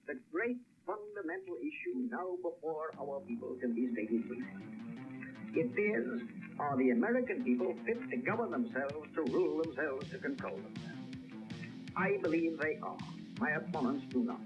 the great fundamental issue now before our people can be stated briefly. It is, are the American people fit to govern themselves, to rule themselves, to control themselves? I believe they are. My opponents do not.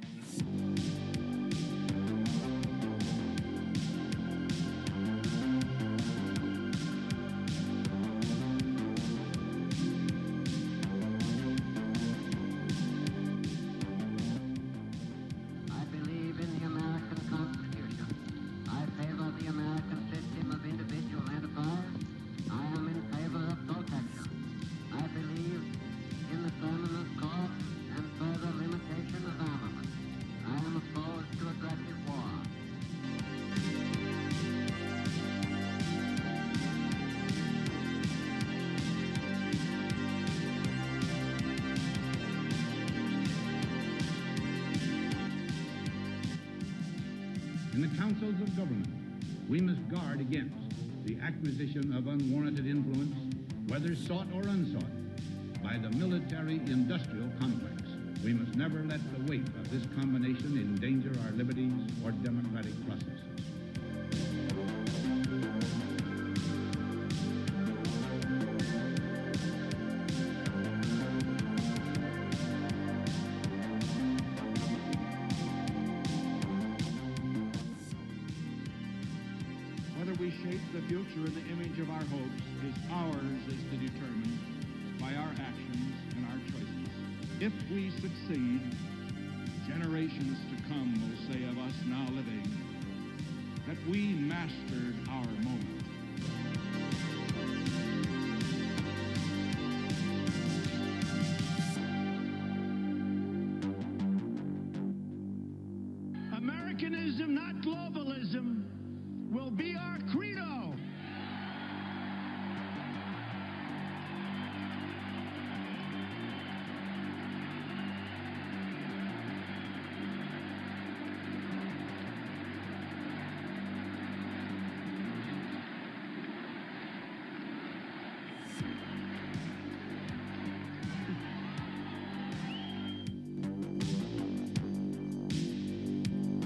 In the councils of government, we must guard against the acquisition of unwarranted influence, whether sought or unsought, by the military-industrial complex. We must never let the weight of this combination endanger our liberties or democratic processes. Whether we shape the future in the image of our hopes is ours is to determine by our actions and our choices. If we succeed, generations to come will say of us now living that we mastered our moment. Americanism, not globalism, will be our credo.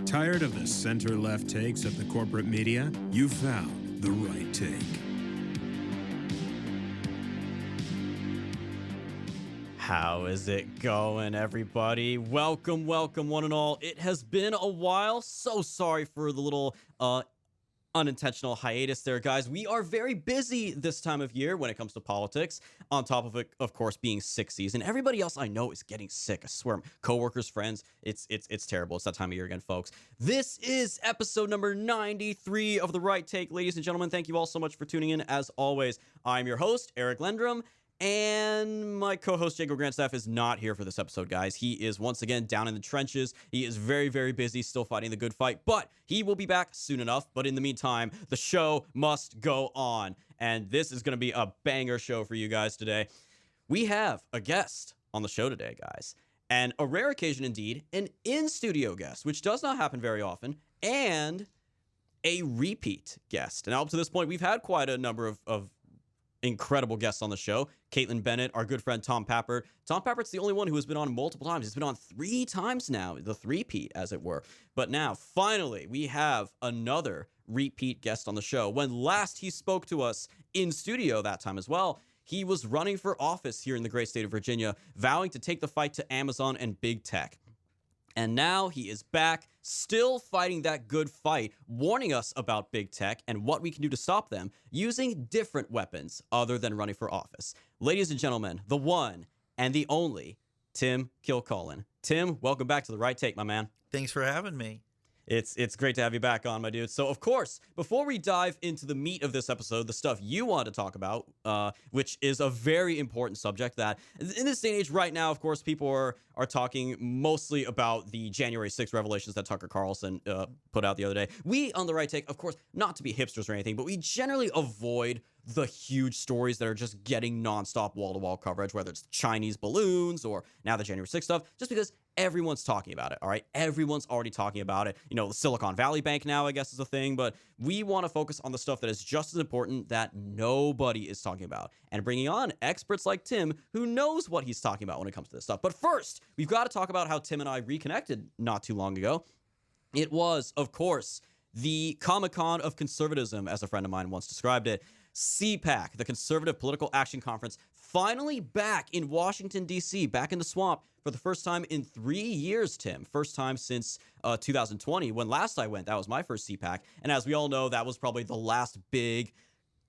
Tired of the center-left takes of the corporate media? You found the right take. How is it going, everybody? Welcome, welcome, one and all. It has been a while. So sorry for the little unintentional hiatus there, guys. We are very busy this time of year when it comes to politics, on top of it, of course, being sick season. Everybody else I know is getting sick. I swear, coworkers, friends, it's terrible. It's that time of year again, folks. This is episode number 93 of The Right Take. Ladies and gentlemen, thank you all so much for tuning in. As always, I'm your host, Eric Lendrum, and my co-host, Jacob Grandstaff, is not here for this episode, guys. He is once again down in the trenches. He is very, very busy, still fighting the good fight, but he will be back soon enough. But in the meantime, the show must go on, and this is going to be a banger show for you guys today. We have a guest on the show today, guys, and a rare occasion indeed, an in-studio guest, which does not happen very often, and a repeat guest. And up to this point, we've had quite a number of incredible guests on the show. Caitlin Bennett, our good friend Tom Pappert. Tom Pappert's the only one who has been on multiple times. He's been on 3 times now, the three-peat, as it were. But now, finally, we have another repeat guest on the show. When last he spoke to us in studio that time as well, he was running for office here in the great state of Virginia, vowing to take the fight to Amazon and big tech. And now he is back, still fighting that good fight, warning us about big tech and what we can do to stop them using different weapons other than running for office. Ladies and gentlemen, the one and the only Tim Kilcullen. Tim, welcome back to The Right Take, my man. Thanks for having me. It's great to have you back on, my dude. So, of course, before we dive into the meat of this episode, the stuff you want to talk about, which is a very important subject that, in this day and age right now, of course, people are talking mostly about the January 6th revelations that Tucker Carlson put out the other day. We, on The Right Take, of course, not to be hipsters or anything, but we generally avoid the huge stories that are just getting nonstop wall-to-wall coverage, whether it's Chinese balloons or now the January 6th stuff, just because everyone's talking about it, all right? Everyone's already talking about it. You know, the Silicon Valley Bank now, I guess, is a thing, but we want to focus on the stuff that is just as important that nobody is talking about, and bringing on experts like Tim, who knows what he's talking about when it comes to this stuff. But first, we've got to talk about how Tim and I reconnected not too long ago. It was, of course, the Comic-Con of conservatism, as a friend of mine once described it. CPAC, the Conservative Political Action Conference, finally back in Washington, D.C., back in the swamp for the first time in 3 years, Tim. First time since 2020, when last I went. That was my first CPAC. And as we all know, that was probably the last big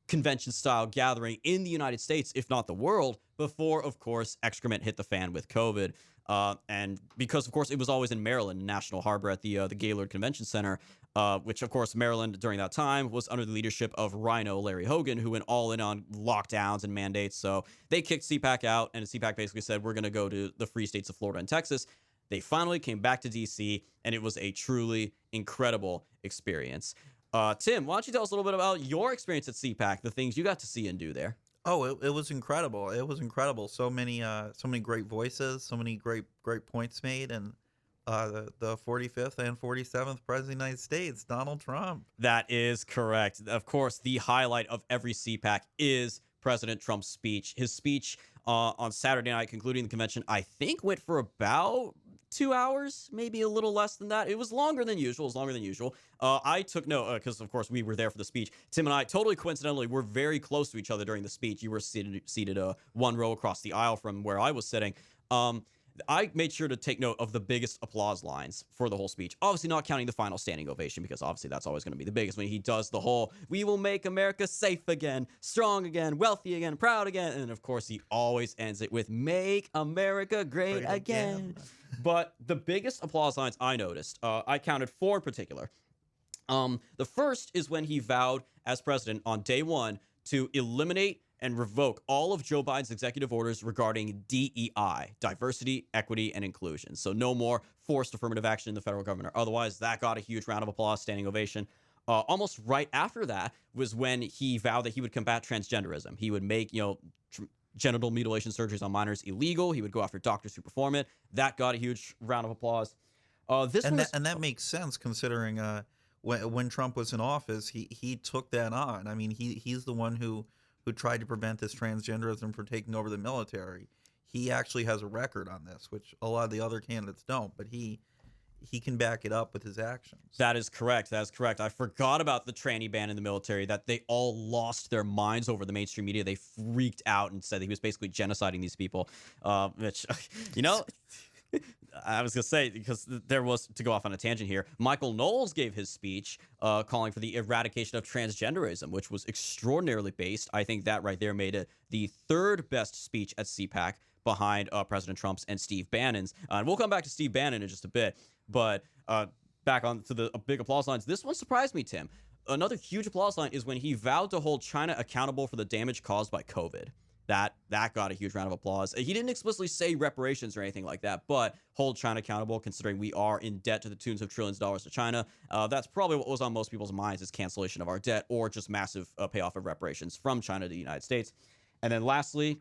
convention-style gathering in the United States, if not the world, before, of course, excrement hit the fan with COVID. And because, of course, it was always in Maryland, National Harbor at the Gaylord Convention Center, which, of course, Maryland during that time was under the leadership of Rhino Larry Hogan, who went all in on lockdowns and mandates. So they kicked CPAC out, and CPAC basically said, we're going to go to the free states of Florida and Texas. They finally came back to D.C., and it was a truly incredible experience. Tim, why don't you tell us a little bit about your experience at CPAC, the things you got to see and do there? Oh, it was incredible. It was incredible. So many great voices, so many great points made, and the 45th and 47th President of the United States, Donald Trump. That is correct. Of course, the highlight of every CPAC is President Trump's speech. His speech on Saturday night, concluding the convention, I think went for about 2 hours, maybe a little less than that. It was longer than usual. I took note because, of course, we were there for the speech. Tim and I, totally coincidentally, were very close to each other during the speech. You were seated one row across the aisle from where I was sitting. I made sure to take note of the biggest applause lines for the whole speech. Obviously not counting the final standing ovation, because obviously that's always going to be the biggest when he does the whole, we will make America safe again, strong again, wealthy again, proud again. And of course, he always ends it with, make America great again. But the biggest applause lines I noticed, I counted 4 in particular. The first is when he vowed as president on day 1 to eliminate and revoke all of Joe Biden's executive orders regarding DEI, diversity, equity, and inclusion. So no more forced affirmative action in the federal government or otherwise. That got a huge round of applause, standing ovation. Almost right after that was when he vowed that he would combat transgenderism. He would make, genital mutilation surgeries on minors illegal. He would go after doctors who perform it. That got a huge round of applause. That makes sense considering when Trump was in office, he took that on. I mean, he's the one who tried to prevent this transgenderism from taking over the military. He actually has a record on this, which a lot of the other candidates don't, but he can back it up with his actions. That is correct. I forgot about the tranny ban in the military, that they all lost their minds over the mainstream media. They freaked out and said that he was basically genociding these people, which, I was going to say, because there was, to go off on a tangent here, Michael Knowles gave his speech calling for the eradication of transgenderism, which was extraordinarily based. I think that right there made it the 3rd best speech at CPAC behind President Trump's and Steve Bannon's. And we'll come back to Steve Bannon in just a bit. But back on to the big applause lines. This one surprised me, Tim. Another huge applause line is when he vowed to hold China accountable for the damage caused by COVID. That got a huge round of applause. He didn't explicitly say reparations or anything like that, but hold China accountable, considering we are in debt to the tunes of trillions of dollars to China. That's probably what was on most people's minds, is cancellation of our debt or just massive payoff of reparations from China to the United States. And then lastly,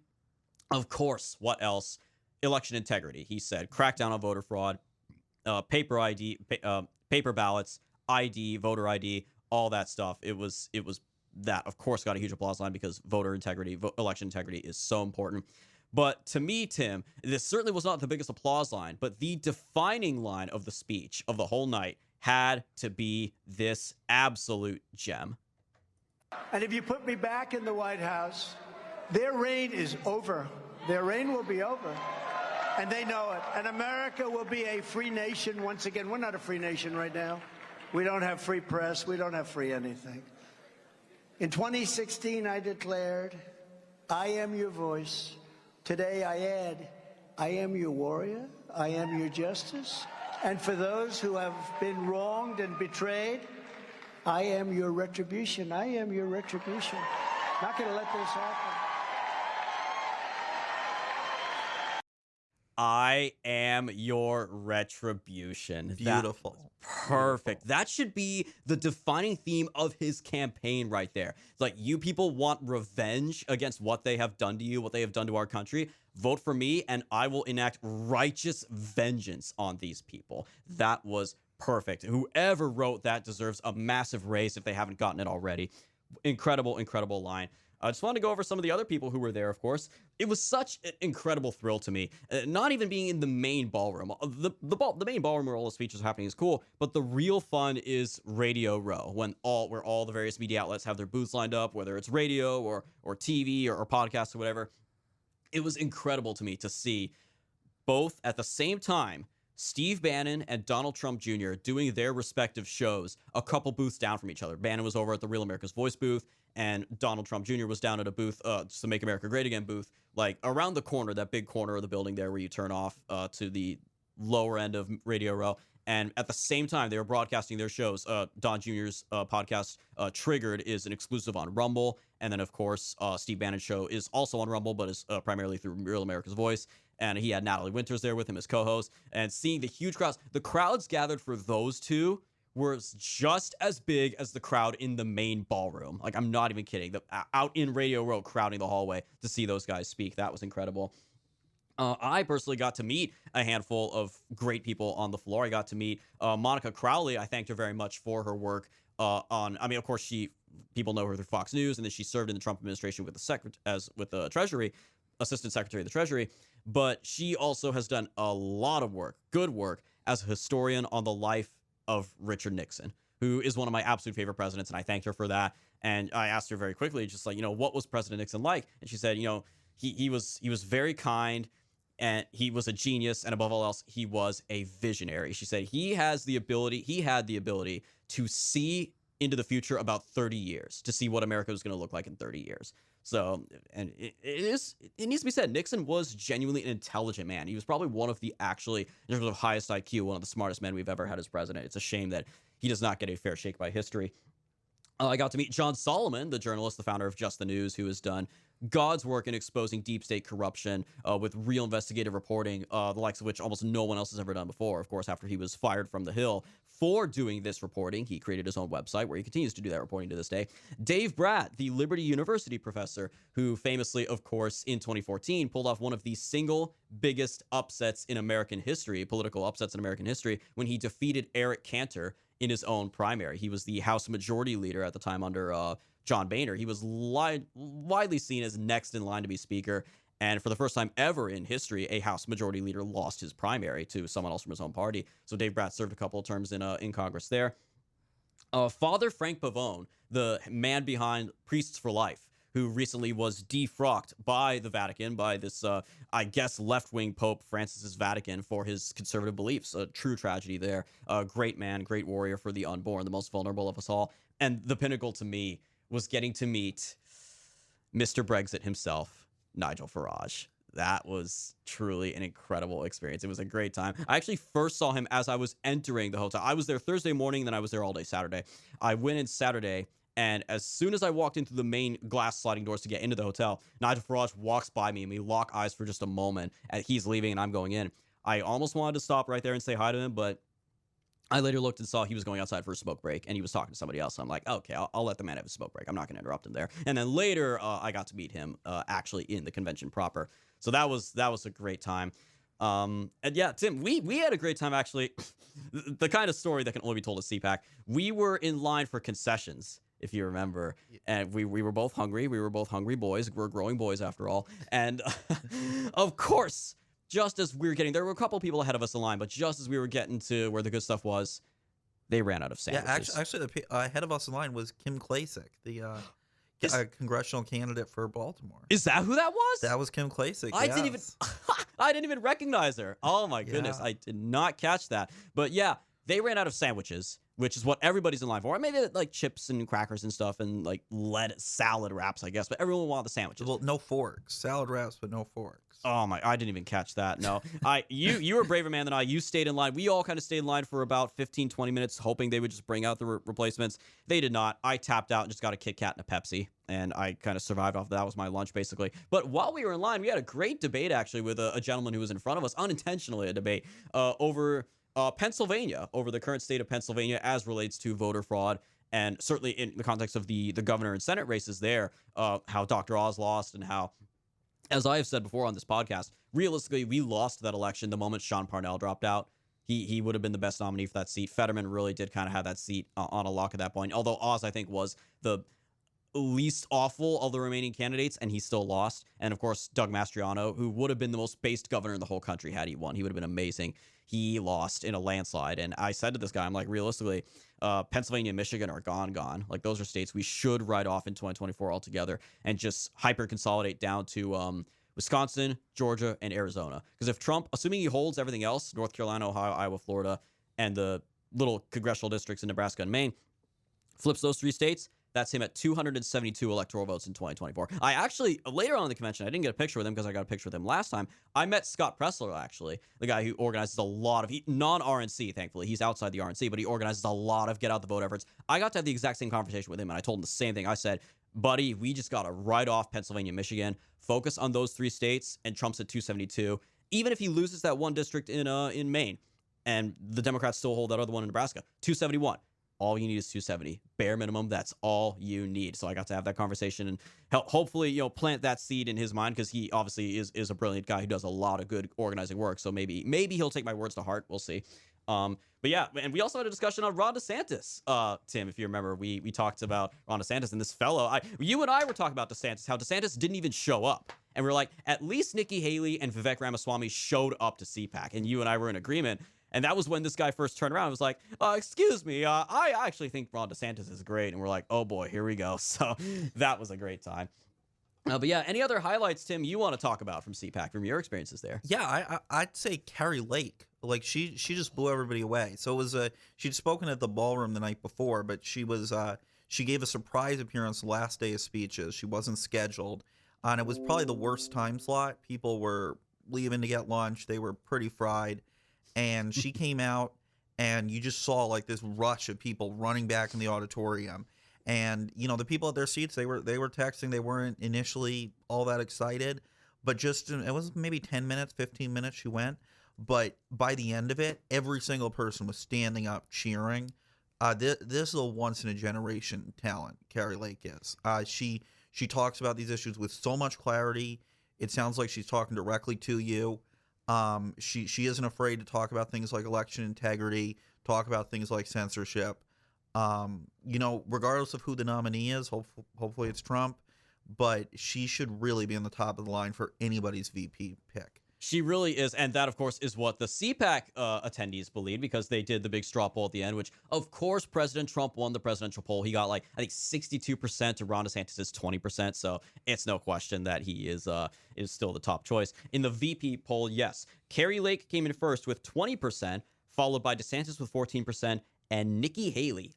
of course, what else? Election integrity. He said crackdown on voter fraud, paper ID, paper ballots, ID, voter ID, all that stuff. It was that, of course, got a huge applause line because voter integrity, election integrity is so important. But to me, Tim, this certainly was not the biggest applause line, but the defining line of the speech of the whole night had to be this absolute gem. And if you put me back in the White House, their reign is over. Their reign will be over. And they know it. And America will be a free nation once again. We're not a free nation right now. We don't have free press. We don't have free anything. In 2016, I declared, I am your voice. Today I add, I am your warrior. I am your justice. And for those who have been wronged and betrayed, I am your retribution. I am your retribution. Not going to let this happen. I am your retribution. Beautiful. Perfect. That should be the defining theme of his campaign right there. It's like, you people want revenge against what they have done to you, what they have done to our country. vote for me and I will enact righteous vengeance on these people. That was perfect. Whoever wrote that deserves a massive raise if they haven't gotten it already. Incredible, incredible line. I just wanted to go over some of the other people who were there, of course. It was such an incredible thrill to me. Not even being in the main ballroom. The main ballroom where all the speeches are happening is cool, but the real fun is Radio Row, where all the various media outlets have their booths lined up, whether it's radio or TV or podcasts or whatever. It was incredible to me to see both at the same time Steve Bannon and Donald Trump Jr. doing their respective shows a couple booths down from each other. Bannon was over at the Real America's Voice booth, and Donald Trump Jr. was down at a booth, just to Make America Great Again booth, like around the corner, that big corner of the building there where you turn off to the lower end of Radio Row. And at the same time, they were broadcasting their shows. Don Jr.'s podcast, Triggered, is an exclusive on Rumble. And then, of course, Steve Bannon's show is also on Rumble, but is primarily through Real America's Voice. And he had Natalie Winters there with him as co-host. And seeing the huge crowds, the crowds gathered for those two were just as big as the crowd in the main ballroom. Like, I'm not even kidding. Out in Radio Row, crowding the hallway to see those guys speak. That was incredible. I personally got to meet a handful of great people on the floor. I got to meet Monica Crowley. I thanked her very much for her work of course, people know her through Fox News, and then she served in the Trump administration with the Treasury, Assistant Secretary of the Treasury. But she also has done a lot of work, good work, as a historian on the life of Richard Nixon, who is one of my absolute favorite presidents, and I thanked her for that. And I asked her very quickly, just like, what was President Nixon like? And she said, he was very kind, and he was a genius, and above all else, he was a visionary. She said he had the ability to see into the future about 30 years, to see what America was going to look like in 30 years. So, and it needs to be said, Nixon was genuinely an intelligent man. He was probably one of the, in terms of highest IQ, one of the smartest men we've ever had as president. It's a shame that he does not get a fair shake by history. I got to meet John Solomon, the journalist, the founder of Just the News, who has done God's work in exposing deep state corruption with real investigative reporting, the likes of which almost no one else has ever done before. Of course, after he was fired from the Hill for doing this reporting, he created his own website where he continues to do that reporting to this day. Dave Bratt, the Liberty University professor, who famously, of course, in 2014 pulled off one of the single biggest upsets in American history, political upsets in American history, when he defeated Eric Cantor in his own primary. He was the House Majority Leader at the time under John Boehner. He was widely seen as next in line to be Speaker. And for the first time ever in history, a House Majority Leader lost his primary to someone else from his own party. So Dave Bratt served a couple of terms in Congress there. Father Frank Pavone, the man behind Priests for Life, who recently was defrocked by the Vatican, by this, left-wing Pope Francis's Vatican for his conservative beliefs. A true tragedy there. A great man, great warrior for the unborn, the most vulnerable of us all. And the pinnacle to me was getting to meet Mr. Brexit himself, Nigel Farage. That was truly an incredible experience. It was a great time. I actually first saw him as I was entering the hotel. I was there Thursday morning, then I was there all day Saturday. I went in Saturday, and as soon as I walked into the main glass sliding doors to get into the hotel, Nigel Farage walks by me, and we lock eyes for just a moment. And he's leaving, and I'm going in. I almost wanted to stop right there and say hi to him, but I later looked and saw he was going outside for a smoke break, and he was talking to somebody else. So I'm like, okay, I'll let the man have a smoke break. I'm not going to interrupt him there. And then later, I got to meet him actually in the convention proper. So that was a great time. And yeah, Tim, we had a great time, actually. The kind of story that can only be told at CPAC. We were in line for concessions, if you remember, and we were both hungry. We were both hungry boys. We're growing boys after all. And of course, just as we were there were a couple people ahead of us in line, but just as we were getting to where the good stuff was, they ran out of sandwiches. Yeah, actually, ahead of us in line was Kim Klacik, the congressional candidate for Baltimore. Is that who that was? That was Kim Klacik. I didn't even recognize her. Oh my goodness, I did not catch that. But yeah, they ran out of sandwiches, which is what everybody's in line for. I made it like chips and crackers and stuff, and like salad wraps, I guess. But everyone wanted the sandwiches. Well, no forks. Salad wraps, but no forks. Oh my! I didn't even catch that. No, you were a braver man than I. You stayed in line. We all kind of stayed in line for about 15, 20 minutes, hoping they would just bring out the replacements. They did not. I tapped out and just got a Kit Kat and a Pepsi, and I kind of survived off that. Was my lunch basically. But while we were in line, we had a great debate actually with a gentleman who was in front of us, unintentionally a debate over Pennsylvania, over the current state of Pennsylvania as relates to voter fraud. And certainly in the context of the governor and Senate races there, how Dr. Oz lost and how as I have said before on this podcast, realistically, we lost that election the moment Sean Parnell dropped out. He would have been the best nominee for that seat. Fetterman really did kind of have that seat on a lock at that point, although Oz, I think, was the least awful of the remaining candidates, and he still lost. And, of course, Doug Mastriano, who would have been the most based governor in the whole country had he won. He would have been amazing. He lost in a landslide. And I said to this guy, I'm like, realistically, Pennsylvania and Michigan are gone. Like, those are states we should write off in 2024 altogether and just hyper-consolidate down to Wisconsin, Georgia, and Arizona. Because if Trump, assuming he holds everything else, North Carolina, Ohio, Iowa, Florida, and the little congressional districts in Nebraska and Maine, flips those 3 states, that's him at 272 electoral votes in 2024. I actually, later on in the convention, I didn't get a picture with him because I got a picture with him last time. I met Scott Pressler, actually, the guy who organizes a lot of, non-RNC, thankfully. He's outside the RNC, but he organizes a lot of get-out-the-vote efforts. I got to have the exact same conversation with him, and I told him the same thing. I said, buddy, we just got to write off Pennsylvania, Michigan, focus on those 3 states, and Trump's at 272. Even if he loses that one district in Maine, and the Democrats still hold that other one in Nebraska, 271. All you need is 270. Bare minimum, that's all you need. So I got to have that conversation and hopefully, plant that seed in his mind, because he obviously is a brilliant guy who does a lot of good organizing work. So maybe he'll take my words to heart. We'll see. But yeah, and we also had a discussion on Ron DeSantis. Tim, if you remember, we talked about Ron DeSantis and this fellow. You and I were talking about DeSantis, how DeSantis didn't even show up. And we're like, at least Nikki Haley and Vivek Ramaswamy showed up to CPAC. And you and I were in agreement. And that was when this guy first turned around and was like, excuse me, I actually think Ron DeSantis is great. And we're like, oh boy, here we go. So that was a great time. But yeah, any other highlights, Tim, you want to talk about from CPAC, from your experiences there? Yeah, I'd say Carrie Lake. Like, she just blew everybody away. So it was she'd spoken at the ballroom the night before, but she gave a surprise appearance the last day of speeches. She wasn't scheduled. And it was probably the worst time slot. People were leaving to get lunch. They were pretty fried. And she came out, and you just saw like this rush of people running back in the auditorium. And, the people at their seats, they were texting. They weren't initially all that excited, but it was maybe 10 minutes, 15 minutes she went. But by the end of it, every single person was standing up cheering. This is a once-in-a-generation talent, Carrie Lake is. She talks about these issues with so much clarity. It sounds like she's talking directly to you. She isn't afraid to talk about things like election integrity, talk about things like censorship. Regardless of who the nominee is, hopefully it's Trump, but she should really be on the top of the line for anybody's VP pick. She really is, and that, of course, is what the CPAC attendees believe, because they did the big straw poll at the end, which, of course, President Trump won the presidential poll. He got, I think 62% to Ron DeSantis is 20%, so it's no question that he is still the top choice. In the VP poll, yes, Carrie Lake came in first with 20%, followed by DeSantis with 14%, and Nikki Haley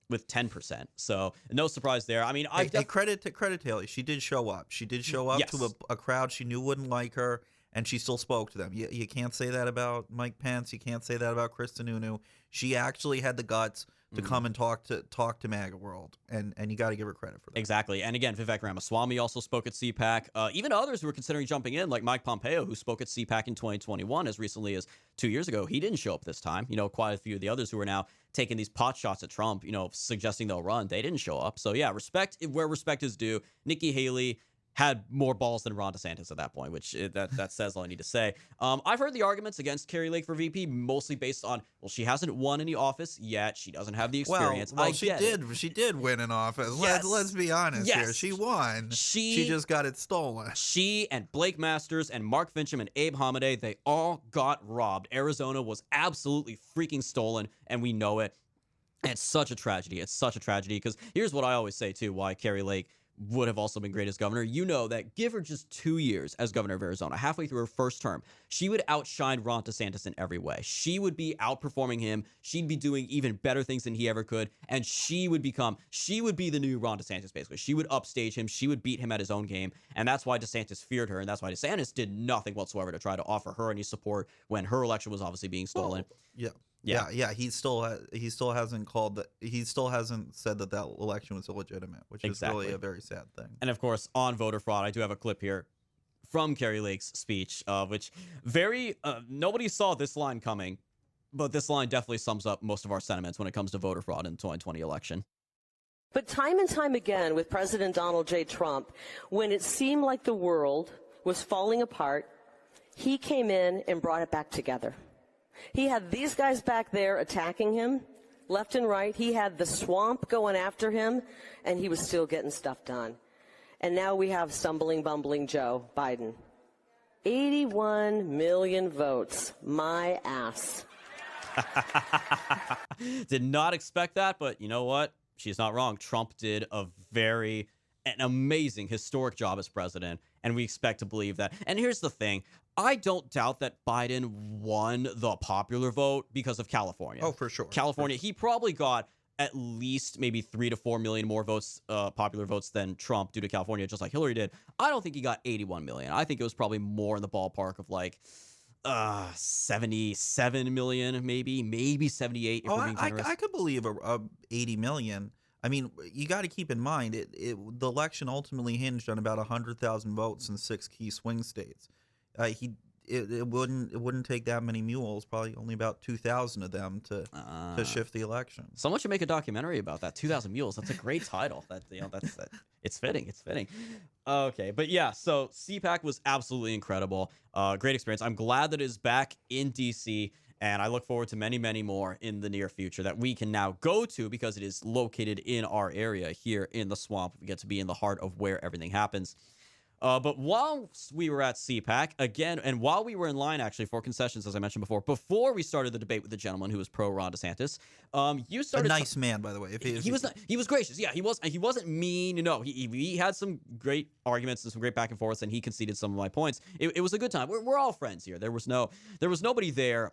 with 10%. So no surprise there. I mean, credit to Haley. She did show up. She did show up to a crowd she knew wouldn't like her. And she still spoke to them. You can't say that about Mike Pence. You can't say that about Chris Sununu. She actually had the guts to come and talk to MAGA World, and you got to give her credit for that. Exactly. And again, Vivek Ramaswamy also spoke at CPAC. Even others who were considering jumping in, like Mike Pompeo, who spoke at CPAC in 2021 as recently as 2 years ago. He didn't show up this time. Quite a few of the others who are now taking these pot shots at Trump, suggesting they'll run, they didn't show up. So yeah, respect where respect is due. Nikki Haley had more balls than Ron DeSantis at that point, which that says all I need to say. I've heard the arguments against Carrie Lake for VP mostly based on, well, she hasn't won any office yet. She doesn't have the experience. Well, she did win an office. Yes. Let's be honest here. She won. She just got it stolen. She and Blake Masters and Mark Fincham and Abe Hamadeh, they all got robbed. Arizona was absolutely freaking stolen, and we know it. And it's such a tragedy. It's such a tragedy, because here's what I always say, too, why Carrie Lake would have also been great as governor. That give her just 2 years as governor of Arizona, halfway through her first term, she would outshine Ron DeSantis in every way. She would be outperforming him. She'd be doing even better things than he ever could. And she would be the new Ron DeSantis, basically. She would upstage him. She would beat him at his own game. And that's why DeSantis feared her. And that's why DeSantis did nothing whatsoever to try to offer her any support when her election was obviously being stolen. Yeah. He still hasn't said that election was illegitimate, which is really a very sad thing. And of course, on voter fraud, I do have a clip here from Carrie Lake's speech, which nobody saw this line coming, but this line definitely sums up most of our sentiments when it comes to voter fraud in the 2020 election. But time and time again with President Donald J. Trump, when it seemed like the world was falling apart, he came in and brought it back together. He had these guys back there attacking him, left and right. He had the swamp going after him, and he was still getting stuff done. And now we have stumbling, bumbling Joe Biden. 81 million votes. My ass. Did not expect that, but you know what? She's not wrong. Trump did an amazing, historic job as president, and we expect to believe that. And here's the thing. I don't doubt that Biden won the popular vote because of California. Oh, for sure. California, he probably got at least maybe 3 to 4 million more votes, popular votes than Trump due to California, just like Hillary did. I don't think he got 81 million. I think it was probably more in the ballpark of like 77 million, maybe 78 if we're being generous. I could believe a 80 million. I mean, you got to keep in mind the election ultimately hinged on about 100,000 votes in 6 key swing states. It wouldn't take that many mules, probably only about 2,000 of them to shift the election. Someone should make a documentary about that. 2,000 mules. That's a great title. It's fitting. It's fitting. Okay, but yeah. So CPAC was absolutely incredible. Great experience. I'm glad that it is back in DC, and I look forward to many, many more in the near future that we can now go to because it is located in our area here in the swamp. We get to be in the heart of where everything happens. But while we were at CPAC, again, and while we were in line, actually, for concessions, as I mentioned before we started the debate with the gentleman who was pro-Ron DeSantis, you started... A nice man, by the way. He was gracious. Yeah, he wasn't mean. No, he had some great arguments and some great back and forths, and he conceded some of my points. It was a good time. We're all friends here. There was nobody there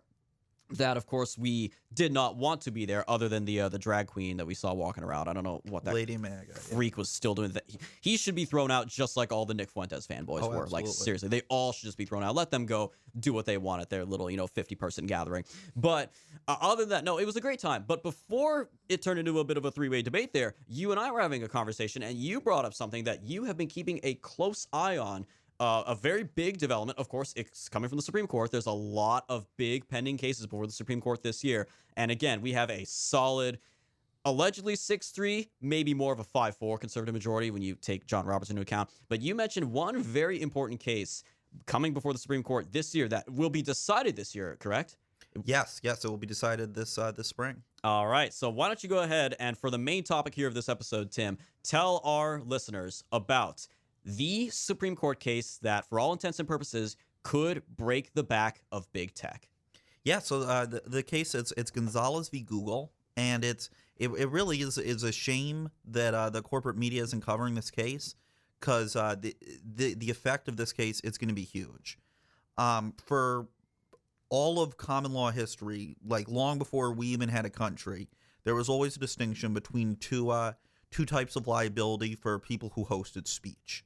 that, of course, we did not want to be there, other than the drag queen that we saw walking around. I don't know what that Lady Maga freak was still doing. That he should be thrown out, just like all the Nick Fuentes fanboys were. Absolutely. Like, seriously, they all should just be thrown out. Let them go do what they want at their little 50-person gathering. But other than that, no, it was a great time. But before it turned into a bit of a three-way debate there, you and I were having a conversation, and you brought up something that you have been keeping a close eye on. A very big development. Of course, it's coming from the Supreme Court. There's a lot of big pending cases before the Supreme Court this year. And again, we have a solid, allegedly 6-3, maybe more of a 5-4 conservative majority when you take John Roberts into account. But you mentioned one very important case coming before the Supreme Court this year that will be decided this year, correct? Yes, it will be decided this spring. All right, so why don't you go ahead and, for the main topic here of this episode, Tim, tell our listeners about the Supreme Court case that, for all intents and purposes, could break the back of big tech. Yeah, so the case, it's Gonzalez v. Google, and it really is a shame that the corporate media isn't covering this case, because the effect of this case is going to be huge. For all of common law history, like long before we even had a country, there was always a distinction between two types of liability for people who hosted speech.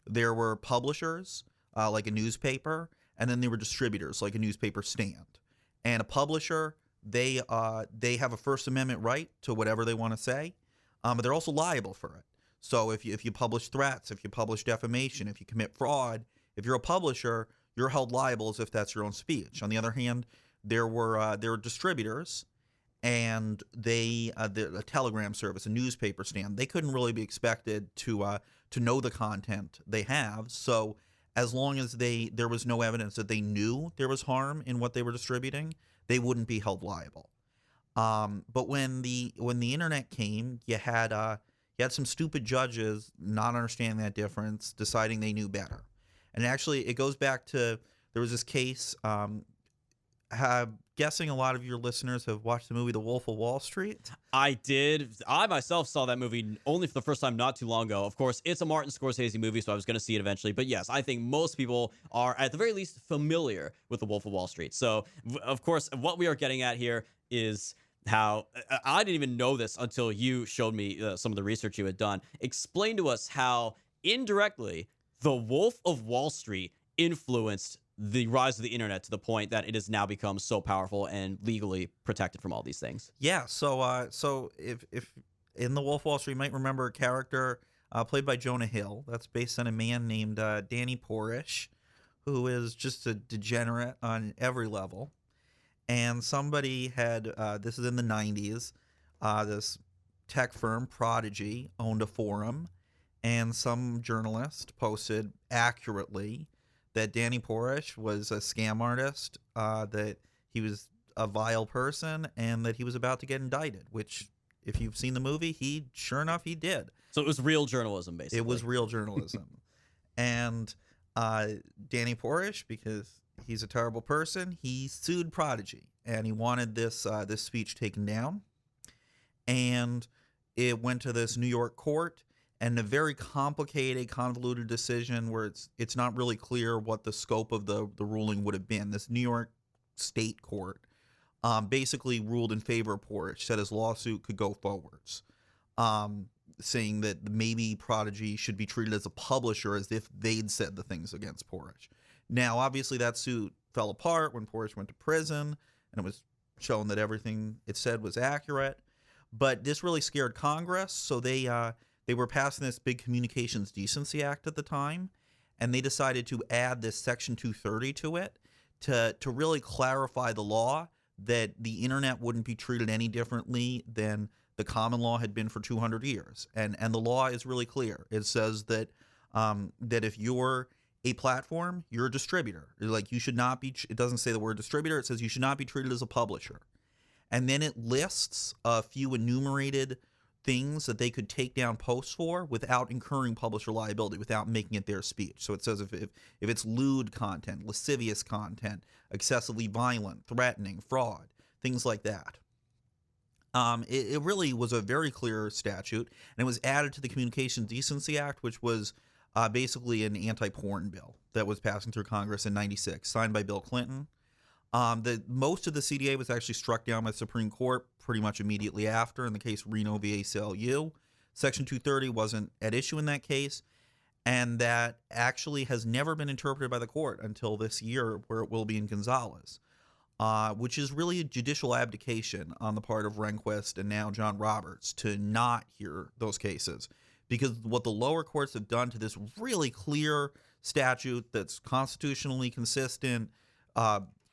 There were publishers, like a newspaper, and then there were distributors, like a newspaper stand. And a publisher, they have a First Amendment right to whatever they want to say, but they're also liable for it. So if you publish threats, if you publish defamation, if you commit fraud, if you're a publisher, you're held liable as if that's your own speech. On the other hand, there were distributors, and a telegram service, a newspaper stand, they couldn't really be expected to know the content they have. So as long as there was no evidence that they knew there was harm in what they were distributing, they wouldn't be held liable. But when the internet came, you had some stupid judges not understanding that difference, deciding they knew better. And actually, it goes back to, there was this case. Guessing a lot of your listeners have watched the movie The Wolf of Wall Street. I did. I myself saw that movie only for the first time not too long ago. Of course, it's a Martin Scorsese movie, so I was going to see it eventually. But yes, I think most people are, at the very least, familiar with The Wolf of Wall Street. So, of course, what we are getting at here is how I didn't even know this until you showed me some of the research you had done. Explain to us how indirectly The Wolf of Wall Street influenced the rise of the internet to the point that it has now become so powerful and legally protected from all these things. Yeah. So if in The Wolf of Wall Street, you might remember a character played by Jonah Hill. That's based on a man named Danny Porish, who is just a degenerate on every level. And somebody had, this is in the 90s, this tech firm, Prodigy, owned a forum, and some journalist posted accurately that Danny Porrish was a scam artist, that he was a vile person, and that he was about to get indicted, which, if you've seen the movie, sure enough, he did. So it was real journalism, basically. It was real journalism. And Danny Porrish, because he's a terrible person, he sued Prodigy, and he wanted this speech taken down. And it went to this New York court, and a very complicated, convoluted decision where it's not really clear what the scope of the ruling would have been. This New York state court basically ruled in favor of Porrish, said his lawsuit could go forwards, saying that maybe Prodigy should be treated as a publisher as if they'd said the things against Porrish. Now, obviously, that suit fell apart when Porrish went to prison, and it was shown that everything it said was accurate. But this really scared Congress, so they were passing this big Communications Decency Act at the time, and they decided to add this Section 230 to it to really clarify the law, that the internet wouldn't be treated any differently than the common law had been for 200 years. And the law is really clear. It says that that if you're a platform, you're a distributor. Like, you should not be, it doesn't say the word distributor, it says you should not be treated as a publisher. And then it lists a few enumerated things that they could take down posts for without incurring publisher liability, without making it their speech. So it says if it's lewd content, lascivious content, excessively violent, threatening, fraud, things like that. It really was a very clear statute, and it was added to the Communications Decency Act, which was basically an anti-porn bill that was passing through Congress in '96, signed by Bill Clinton. Most of the CDA was actually struck down by the Supreme Court pretty much immediately after in the case Reno v. ACLU. Section 230 wasn't at issue in that case, and that actually has never been interpreted by the court until this year, where it will be in Gonzalez, which is really a judicial abdication on the part of Rehnquist and now John Roberts to not hear those cases. Because what the lower courts have done to this really clear statute that's constitutionally consistent,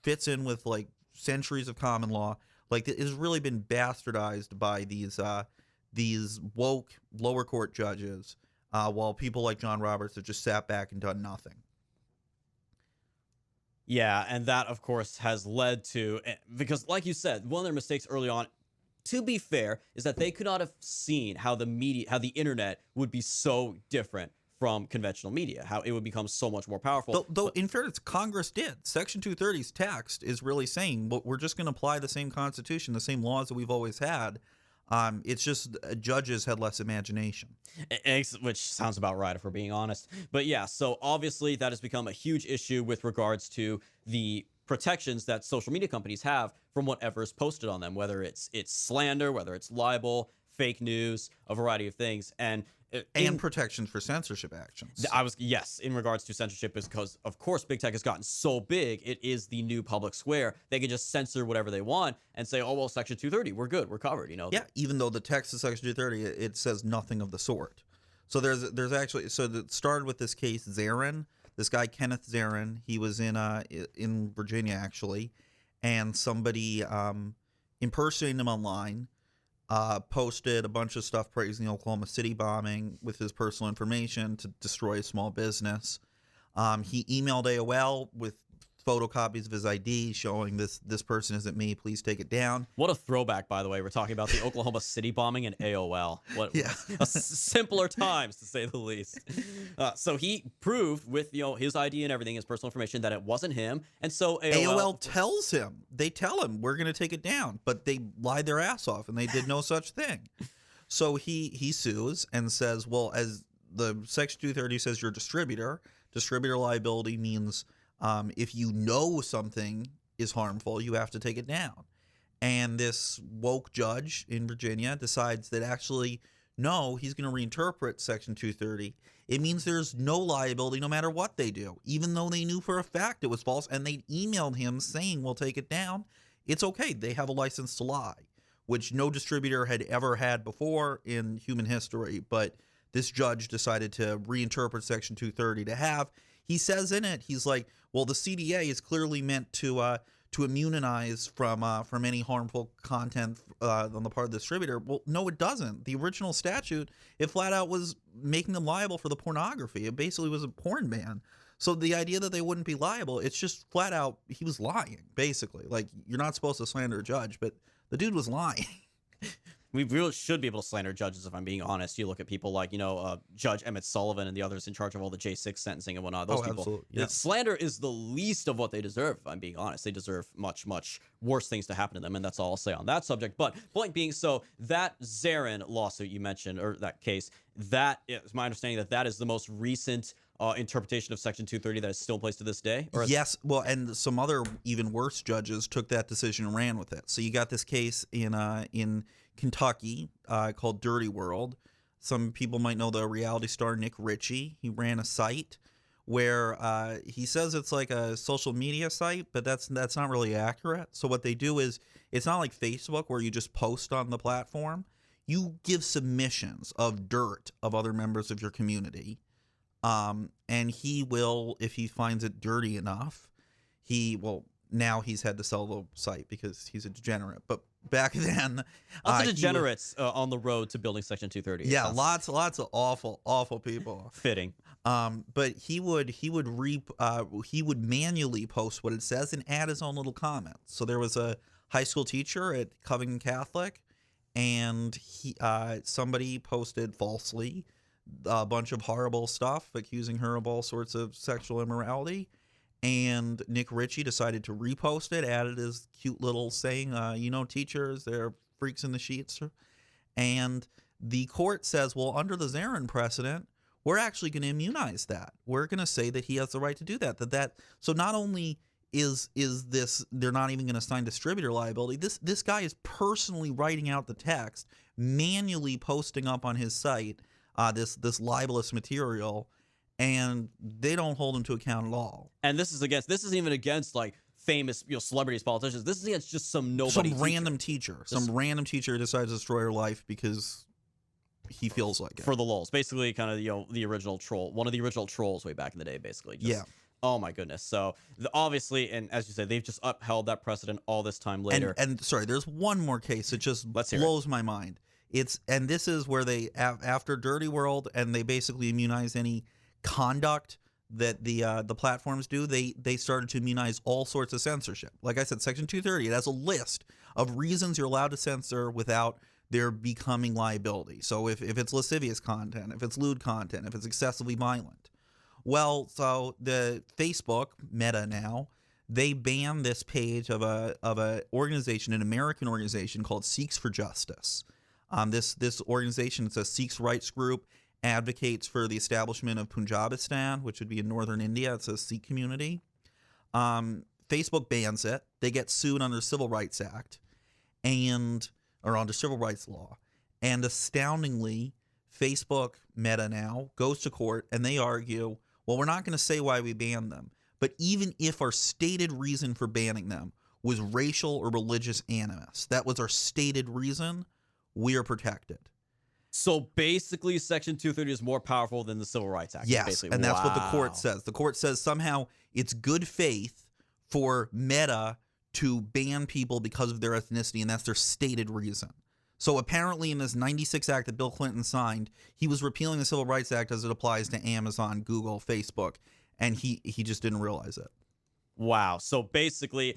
fits in with like centuries of common law, like it has really been bastardized by these woke lower court judges, while people like John Roberts have just sat back and done nothing. Yeah, and that, of course, has led to, because like you said, one of their mistakes early on, to be fair, is that they could not have seen how the internet would be so different from conventional media, how it would become so much more powerful. Though in fairness, Congress did. Section 230's text is really saying, well, we're just going to apply the same Constitution, the same laws that we've always had. It's just judges had less imagination. Which sounds about right, if we're being honest. But yeah, so obviously that has become a huge issue with regards to the protections that social media companies have from whatever is posted on them, whether it's slander, whether it's libel, fake news, a variety of things. And protections for censorship actions. Yes, in regards to censorship, is because, of course, big tech has gotten so big, it is the new public square. They can just censor whatever they want and say, oh, well, Section 230, we're good, we're covered, you know? Yeah, even though the text of Section 230, it says nothing of the sort. So there's actually, so it started with this case, Zarin, this guy, Kenneth Zarin. He was in Virginia, actually, and somebody impersonating him online, posted a bunch of stuff praising the Oklahoma City bombing with his personal information to destroy a small business. He emailed AOL with photocopies of his ID showing this person isn't me, please take it down. What a throwback, by the way. We're talking about the Oklahoma City bombing and AOL. Yeah. Simpler times, to say the least. So he proved with his ID and everything, his personal information, that it wasn't him. And so AOL tells him, they tell him, we're going to take it down. But they lied their ass off, and they did no such thing. So he sues and says, well, as the Section 230 says, you're a distributor. Distributor liability means if you know something is harmful, you have to take it down. And this woke judge in Virginia decides that actually, no, he's going to reinterpret Section 230. It means there's no liability no matter what they do, even though they knew for a fact it was false and they emailed him saying, we'll take it down. It's okay. They have a license to lie, which no distributor had ever had before in human history. But this judge decided to reinterpret Section 230 to have. He says in it, he's like, well, the CDA is clearly meant to immunize from any harmful content on the part of the distributor. Well, no, it doesn't. The original statute, it flat out was making them liable for the pornography. It basically was a porn ban. So the idea that they wouldn't be liable, it's just flat out, he was lying, basically. Like, you're not supposed to slander a judge, but the dude was lying. We really should be able to slander judges, if I'm being honest. You look at people like, Judge Emmett Sullivan and the others in charge of all the J6 sentencing and whatnot. Those people, absolutely. Yeah. Slander is the least of what they deserve, if I'm being honest. They deserve much, much worse things to happen to them, and that's all I'll say on that subject. But point being, so that Zarin lawsuit you mentioned, or that case, that is my understanding that is the most recent interpretation of Section 230 that is still in place to this day? Yes. Well, and some other even worse judges took that decision and ran with it. So you got this case in Kentucky called Dirty World. Some people might know the reality star Nick Ritchie. He ran a site where he says it's like a social media site, but that's not really accurate. So what they do is, it's not like Facebook where you just post on the platform. You give submissions of dirt of other members of your community. And he will, if he finds it dirty enough, now he's had to sell the site because he's a degenerate. But back then, lots of degenerates on the road to building Section 230. Yeah, lots of awful people. Fitting. But he would manually post what it says and add his own little comments. So there was a high school teacher at Covington Catholic, and somebody posted falsely a bunch of horrible stuff, accusing her of all sorts of sexual immorality. And Nick Ritchie decided to repost it, added his cute little saying, teachers, they're freaks in the sheets. And the court says, well, under the Zarin precedent, we're actually going to immunize that. We're going to say that he has the right to do that. So not only is this, they're not even going to assign distributor liability. This guy is personally writing out the text, manually posting up on his site this libelous material, and they don't hold him to account at all. And this isn't even against like famous celebrities, politicians. This is against just some nobody. Some random teacher who decides to destroy her life because he feels like it. For the lulz. Basically kind of the original troll. One of the original trolls way back in the day, basically. Yeah. Oh my goodness. So obviously, and as you say, they've just upheld that precedent all this time later. And sorry, there's one more case that just blows my mind. And this is where they, after Dirty World, and they basically immunize any conduct that the platforms do, they started to immunize all sorts of censorship. Like I said, Section 230, it has a list of reasons you're allowed to censor without there becoming liability. So if it's lascivious content, if it's lewd content, if it's excessively violent. Well, so the Facebook, Meta now, they banned this page of a organization, an American organization called Sikhs for Justice. This organization, it's a Sikhs rights group, advocates for the establishment of Punjabistan, which would be in northern India. It's a Sikh community. Facebook bans it. They get sued under Civil Rights Act or under civil rights law. And astoundingly, Facebook, Meta now, goes to court and they argue, well, we're not going to say why we banned them. But even if our stated reason for banning them was racial or religious animus, that was our stated reason, we are protected. So basically, Section 230 is more powerful than the Civil Rights Act. Yes, and that's what the court says. The court says somehow it's good faith for Meta to ban people because of their ethnicity, and that's their stated reason. So apparently in this 96 Act that Bill Clinton signed, he was repealing the Civil Rights Act as it applies to Amazon, Google, Facebook, and he just didn't realize it. Wow. So basically,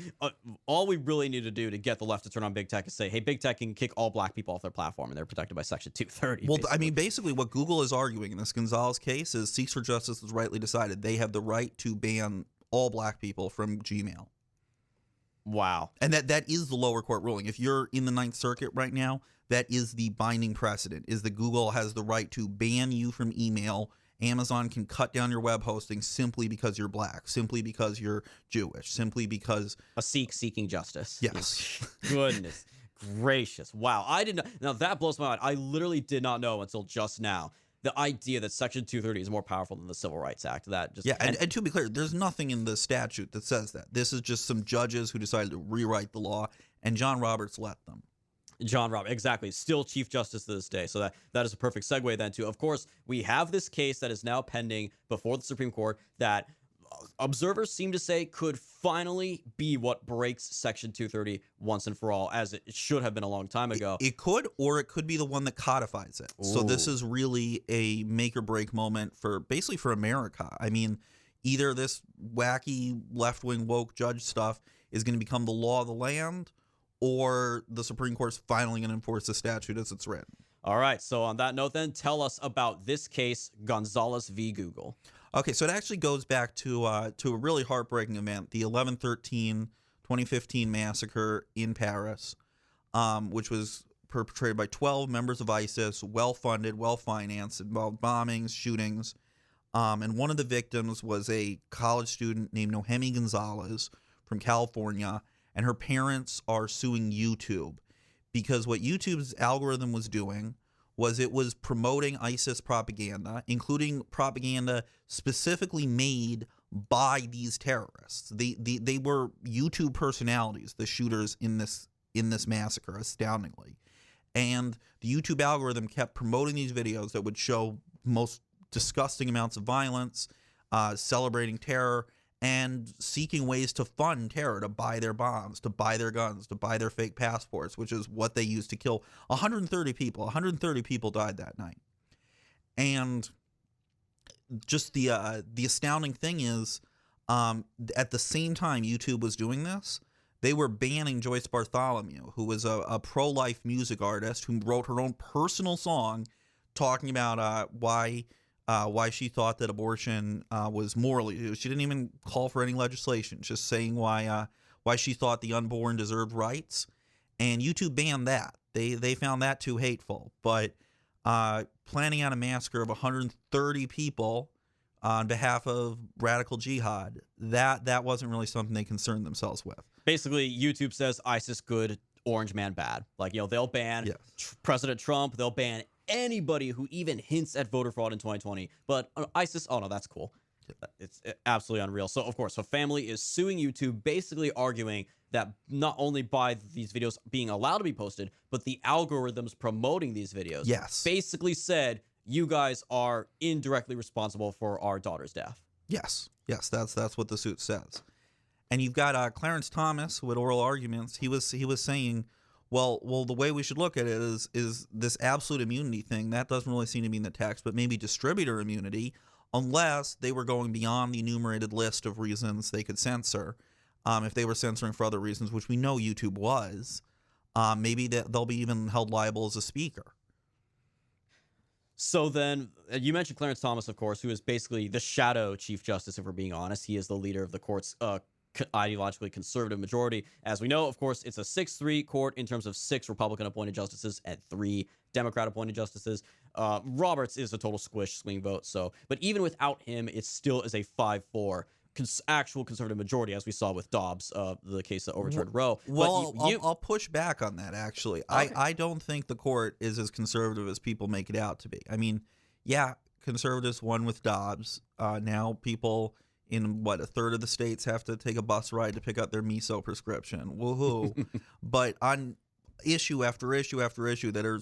all we really need to do to get the left to turn on big tech is say, hey, big tech can kick all black people off their platform, and they're protected by Section 230. Well, basically. I mean, basically what Google is arguing in this Gonzalez case is Sikhs for Justice has rightly decided they have the right to ban all black people from Gmail. Wow. And that is the lower court ruling. If you're in the Ninth Circuit right now, that is the binding precedent, is that Google has the right to ban you from email. Amazon can cut down your web hosting simply because you're black, simply because you're Jewish, simply because... A Sikh seeking justice. Yes. Goodness gracious. Wow. I didn't know. Now, that blows my mind. I literally did not know until just now the idea that Section 230 is more powerful than the Civil Rights Act. That just... Yeah, and to be clear, there's nothing in the statute that says that. This is just some judges who decided to rewrite the law, and John Roberts let them. John Roberts, exactly. Still Chief Justice to this day. So that is a perfect segue then to, of course, we have this case that is now pending before the Supreme Court that observers seem to say could finally be what breaks Section 230 once and for all, as it should have been a long time ago. It could, or it could be the one that codifies it. Ooh. So this is really a make or break moment for basically for America. I mean, either this wacky left-wing woke judge stuff is going to become the law of the land, or the Supreme Court's finally going to enforce the statute as it's written. All right. So on that note, then tell us about this case, Gonzalez v. Google. Okay, so it actually goes back to a really heartbreaking event, the 11/13/2015 massacre in Paris, which was perpetrated by 12 members of ISIS, well-funded, well-financed, involved bombings, shootings, and one of the victims was a college student named Nohemi Gonzalez from California, and her parents are suing YouTube because what YouTube's algorithm was doing was it was promoting ISIS propaganda, including propaganda specifically made by these terrorists. They were YouTube personalities, the shooters in this massacre, astoundingly. And the YouTube algorithm kept promoting these videos that would show most disgusting amounts of violence, celebrating terror, and seeking ways to fund terror, to buy their bombs, to buy their guns, to buy their fake passports, which is what they used to kill 130 people. 130 people died that night. And just the astounding thing is, at the same time YouTube was doing this, they were banning Joyce Bartholomew, who was a pro-life music artist who wrote her own personal song talking about why she thought that abortion was morally. She didn't even call for any legislation, just saying why she thought the unborn deserved rights. And YouTube banned that. They found that too hateful. But planning out a massacre of 130 people on behalf of radical jihad, that wasn't really something they concerned themselves with. Basically, YouTube says ISIS good, Orange Man bad. Like, they'll ban President Trump. They'll ban anybody who even hints at voter fraud in 2020. But ISIS, oh no, that's cool. It's absolutely unreal. So, of course, her family is suing YouTube, basically arguing that not only by these videos being allowed to be posted, but the algorithms promoting these videos basically said, you guys are indirectly responsible for our daughter's death. Yes, that's what the suit says. And you've got Clarence Thomas with oral arguments. He was saying, well, the way we should look at it is this absolute immunity thing. That doesn't really seem to be in the text, but maybe distributor immunity, unless they were going beyond the enumerated list of reasons they could censor. If they were censoring for other reasons, which we know YouTube was, maybe they'll be even held liable as a speaker. So then, you mentioned Clarence Thomas, of course, who is basically the shadow Chief Justice, if we're being honest. He is the leader of the court's ideologically conservative majority. As we know, of course, it's a 6-3 court in terms of 6 Republican-appointed justices and 3 Democrat-appointed justices. Roberts is a total swing vote. So, but even without him, it still is a 5-4 actual conservative majority, as we saw with Dobbs, the case that overturned Roe. Well, I'll push back on that, actually. Okay. I don't think the court is as conservative as people make it out to be. I mean, yeah, conservatives won with Dobbs. Now people in, a third of the states have to take a bus ride to pick up their miso prescription. Woohoo. But on issue after issue after issue that are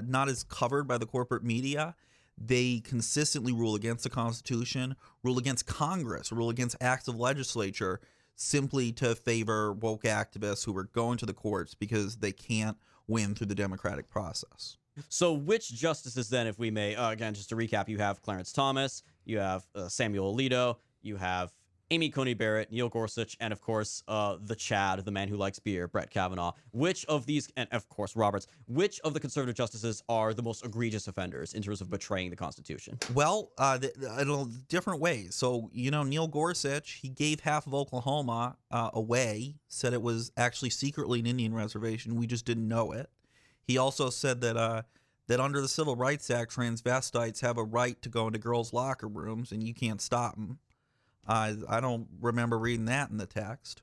not as covered by the corporate media, they consistently rule against the Constitution, rule against Congress, rule against acts of legislature simply to favor woke activists who are going to the courts because they can't win through the democratic process. So which justices then, if we may, again, just to recap, you have Clarence Thomas, you have Samuel Alito, you have Amy Coney Barrett, Neil Gorsuch, and of course, the Chad, the man who likes beer, Brett Kavanaugh. Which of these, and of course, Roberts, which of the conservative justices are the most egregious offenders in terms of betraying the Constitution? Well, in different ways. So, Neil Gorsuch, he gave half of Oklahoma away, said it was actually secretly an Indian reservation. We just didn't know it. He also said that under the Civil Rights Act, transvestites have a right to go into girls' locker rooms, and you can't stop them. I don't remember reading that in the text.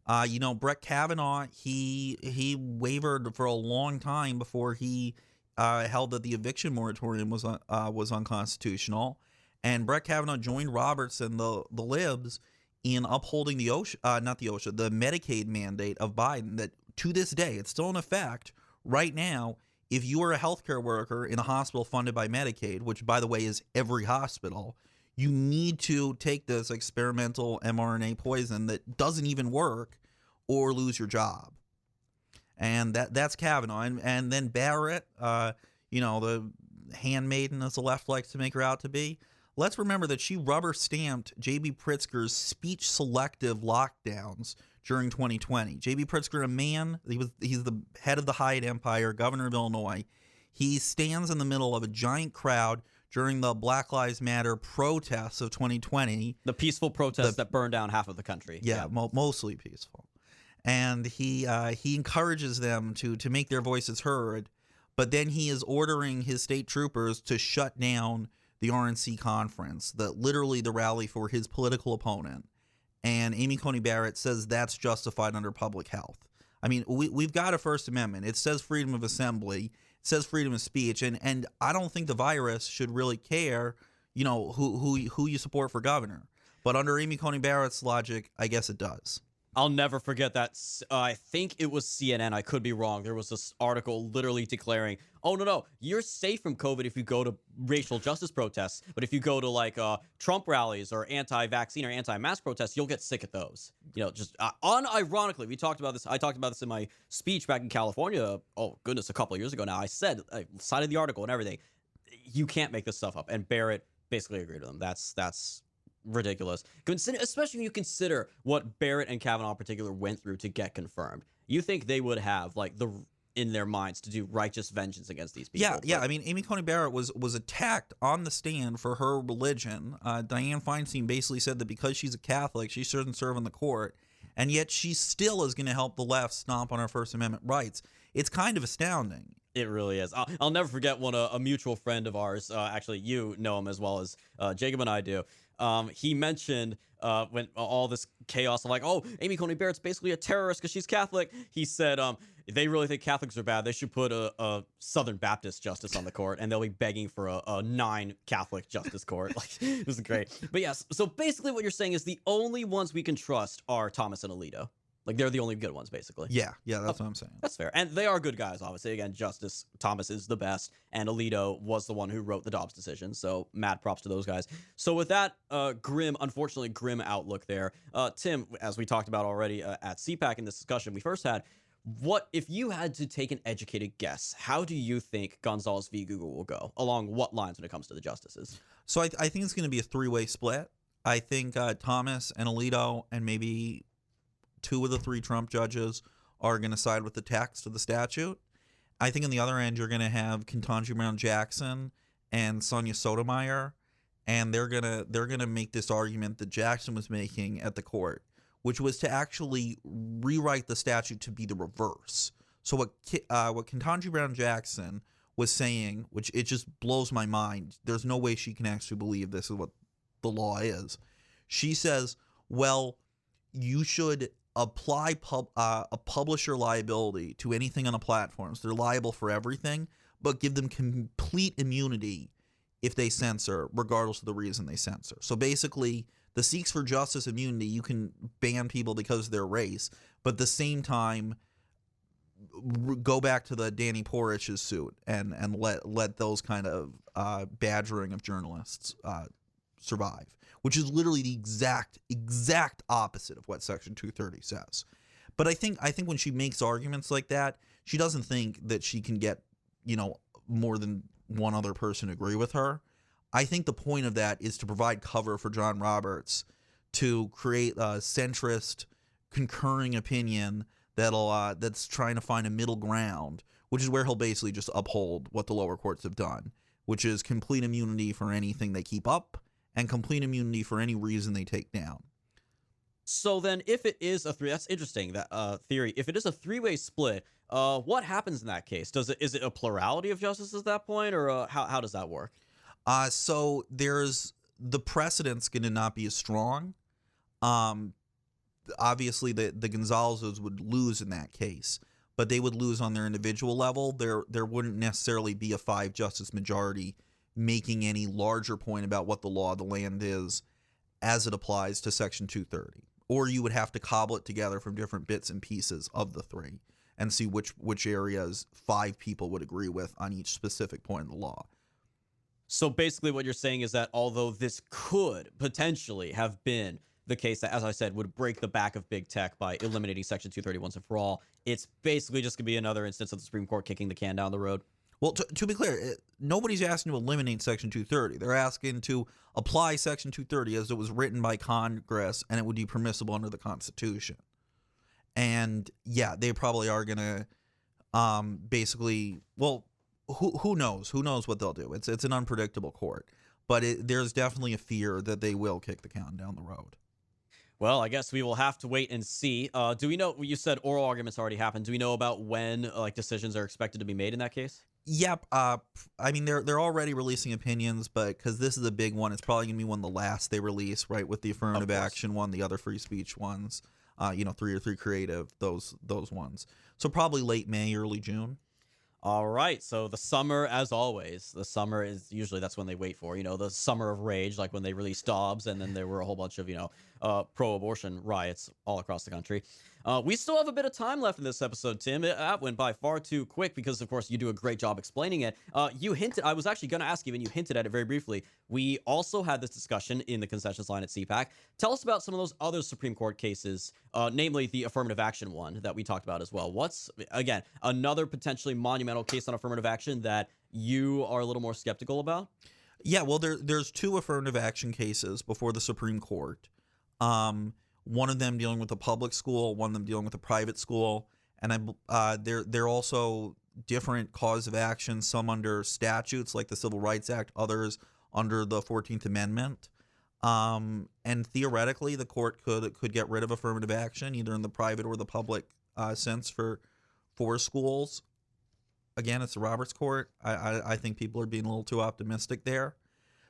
Brett Kavanaugh, he wavered for a long time before he held that the eviction moratorium was unconstitutional. And Brett Kavanaugh joined Roberts and the libs in upholding the Medicaid mandate of Biden that to this day, it's still in effect right now. If you are a healthcare worker in a hospital funded by Medicaid, which by the way is every hospital, you need to take this experimental mRNA poison that doesn't even work or lose your job. And that's Kavanaugh. And then Barrett, the handmaiden as the left likes to make her out to be. let's remember that she rubber-stamped J.B. Pritzker's speech-selective lockdowns during 2020. J.B. Pritzker, a man, he's the head of the Hyatt Empire, governor of Illinois. He stands in the middle of a giant crowd during the Black Lives Matter protests of 2020. The peaceful protests that burned down half of the country. Yeah, mostly peaceful. And he encourages them to make their voices heard, but then he is ordering his state troopers to shut down the RNC conference, literally the rally for his political opponent. And Amy Coney Barrett says that's justified under public health. I mean, we've got a First Amendment. It says freedom of assembly. It says freedom of speech. And I don't think the virus should really care, who you support for governor. But under Amy Coney Barrett's logic, I guess it does. I'll never forget that. I think it was CNN. I could be wrong. There was this article literally declaring, oh, no, you're safe from COVID if you go to racial justice protests. But if you go to Trump rallies or anti-vaccine or anti-mask protests, you'll get sick at those. Just unironically, we talked about this. I talked about this in my speech back in California. Oh, goodness, a couple of years ago now. I cited the article and everything. You can't make this stuff up. And Barrett basically agreed with them. That's ridiculous, especially when you consider what Barrett and Kavanaugh in particular went through to get confirmed. You think they would have in their minds to do righteous vengeance against these people? Yeah. I mean, Amy Coney Barrett was attacked on the stand for her religion. Dianne Feinstein basically said that because she's a Catholic, she shouldn't serve in the court, and yet she still is going to help the left stomp on our First Amendment rights. It's kind of astounding. It really is. I'll never forget when a mutual friend of ours, actually you know him as well as Jacob and I do, he mentioned when all this chaos of Amy Coney Barrett's basically a terrorist because she's Catholic. He said they really think Catholics are bad. They should put a Southern Baptist justice on the court, and they'll be begging for a 9 Catholic justice court. It was great. But yes, so basically what you're saying is the only ones we can trust are Thomas and Alito. They're the only good ones, basically. Yeah, that's what I'm saying. That's fair. And they are good guys, obviously. Again, Justice Thomas is the best, and Alito was the one who wrote the Dobbs decision, so mad props to those guys. So with that unfortunately grim outlook there, Tim, as we talked about already at CPAC in this discussion we first had, what if you had to take an educated guess, how do you think Gonzalez v. Google will go? Along what lines when it comes to the justices? So I think it's going to be a 3-way split. I think Thomas and Alito and maybe 2 of the 3 Trump judges are going to side with the text of the statute. I think on the other end, you're going to have Ketanji Brown Jackson and Sonia Sotomayor, and they're gonna make this argument that Jackson was making at the court, which was to actually rewrite the statute to be the reverse. So what Ketanji Brown Jackson was saying, which it just blows my mind, there's no way she can actually believe this is what the law is. She says, well, you should apply a publisher liability to anything on a platform. So they're liable for everything, but give them complete immunity if they censor, regardless of the reason they censor. So basically, the Seeks for Justice immunity, you can ban people because of their race, but at the same time, go back to the Danny Porich's suit and let those kind of badgering of journalists survive, which is literally the exact opposite of what Section 230 says. But I think when she makes arguments like that, she doesn't think that she can get, more than one other person to agree with her. I think the point of that is to provide cover for John Roberts to create a centrist concurring opinion that's trying to find a middle ground, which is where he'll basically just uphold what the lower courts have done, which is complete immunity for anything they keep up and complete immunity for any reason they take down. So then if it is that's interesting, that theory. If it is a 3-way split, what happens in that case? Is it a plurality of justices at that point, or how does that work? So there's the precedent's going to not be as strong. Obviously, the Gonzalezes would lose in that case, but they would lose on their individual level. There wouldn't necessarily be a 5-justice majority making any larger point about what the law of the land is as it applies to Section 230. Or you would have to cobble it together from different bits and pieces of the 3 and see which areas 5 people would agree with on each specific point of the law. So basically what you're saying is that although this could potentially have been the case that, as I said, would break the back of big tech by eliminating Section 230 once and for all, it's basically just going to be another instance of the Supreme Court kicking the can down the road. Well, to be clear, nobody's asking to eliminate Section 230. They're asking to apply Section 230 as it was written by Congress, and it would be permissible under the Constitution. And yeah, they probably are going to basically, well, who knows? Who knows what they'll do? It's an unpredictable court. But there's definitely a fear that they will kick the can down the road. Well, I guess we will have to wait and see. Do we know, you said oral arguments already happened. Do we know about when decisions are expected to be made in that case? Yep. I mean, they're already releasing opinions, but because this is a big one, it's probably going to be one of the last they release, right, with the affirmative action one, the other free speech ones, 303 creative, those ones. So probably late May, early June. All right, so the summer, as always, the summer is usually that's when they wait for, the summer of rage, like when they released Dobbs, and then there were a whole bunch of, pro-abortion riots all across the country. We still have a bit of time left in this episode, Tim. That went by far too quick because, of course, you do a great job explaining it. You hinted, I was actually going to ask you, and you hinted at it very briefly. We also had this discussion in the concessions line at CPAC. Tell us about some of those other Supreme Court cases, namely the affirmative action one that we talked about as well. What's, again, another potentially monumental case on affirmative action that you are a little more skeptical about? Yeah, well, there's two affirmative action cases before the Supreme Court. One of them dealing with a public school, one of them dealing with a private school, and they're also different cause of action. Some under statutes like the Civil Rights Act, others under the 14th Amendment. And theoretically, the court could get rid of affirmative action either in the private or the public sense for schools. Again, it's the Roberts Court. I think people are being a little too optimistic there.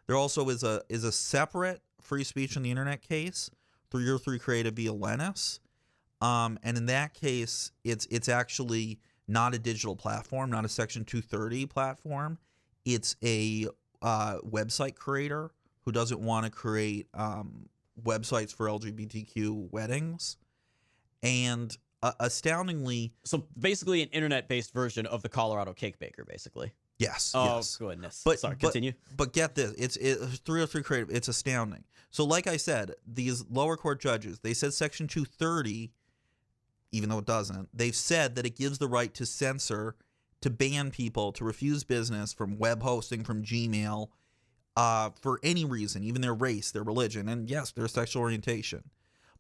There also is a separate free speech on the internet case, 303 Creative via Lennis. And in that case, it's actually not a digital platform, not a Section 230 platform. It's a website creator who doesn't want to create websites for LGBTQ weddings. And astoundingly... So basically an internet-based version of the Colorado Cake Baker, basically. Yes. Oh, yes. Goodness. But, sorry, continue. But get this. It's 303 Creative. It's astounding. So like I said, these lower court judges, they said Section 230, even though it doesn't, they've said that it gives the right to censor, to ban people, to refuse business from web hosting, from Gmail, for any reason, even their race, their religion, and yes, their sexual orientation.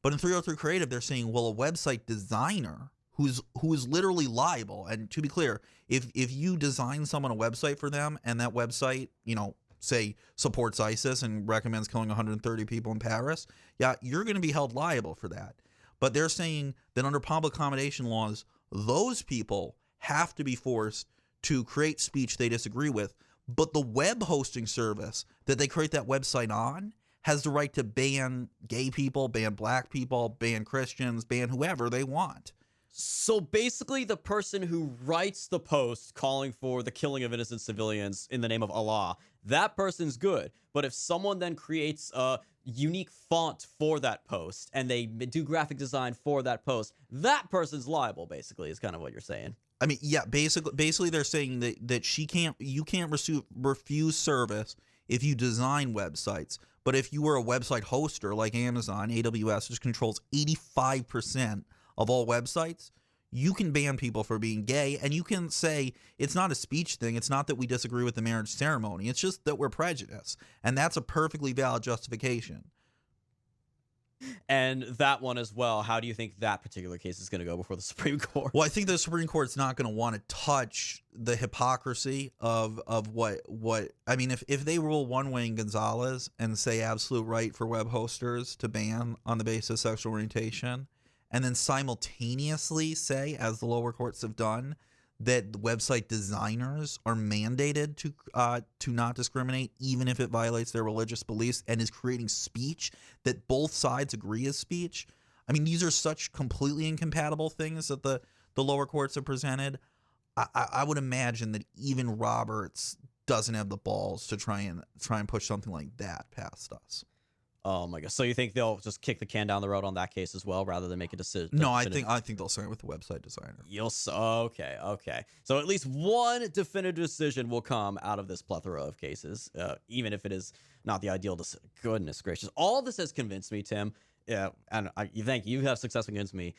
But in 303 Creative, they're saying, well, a website designer who is literally liable, and to be clear, if you design someone a website for them and that website, say supports ISIS and recommends killing 130 people in Paris, yeah, you're going to be held liable for that. But they're saying that under public accommodation laws, those people have to be forced to create speech they disagree with, but the web hosting service that they create that website on has the right to ban gay people, ban black people, ban Christians, ban whoever they want. So basically, the person who writes the post calling for the killing of innocent civilians in the name of Allah, that person's good. But if someone then creates a unique font for that post and they do graphic design for that post, that person's liable, basically, is kind of what you're saying. I mean, yeah, basically they're saying that you can't refuse service if you design websites. But if you were a website hoster like Amazon, AWS, which controls 85% of all websites, you can ban people for being gay, and you can say it's not a speech thing. It's not that we disagree with the marriage ceremony. It's just that we're prejudiced, and that's a perfectly valid justification. And that one as well, how do you think that particular case is going to go before the Supreme Court? Well, I think the Supreme Court's not going to want to touch the hypocrisy of what I mean, if they rule one way in Gonzalez and say absolute right for web hosters to ban on the basis of sexual orientation, and then simultaneously say, as the lower courts have done, that website designers are mandated to not discriminate, even if it violates their religious beliefs and is creating speech that both sides agree is speech. I mean, these are such completely incompatible things that the lower courts have presented. I would imagine that even Roberts doesn't have the balls to try and push something like that past us. Oh my gosh! So you think they'll just kick the can down the road on that case as well, rather than make a decision? No, I think they'll start with the website designer. Okay. So at least one definitive decision will come out of this plethora of cases, even if it is not the ideal. Goodness gracious! All this has convinced me, Tim. Yeah, and you have successfully convinced me.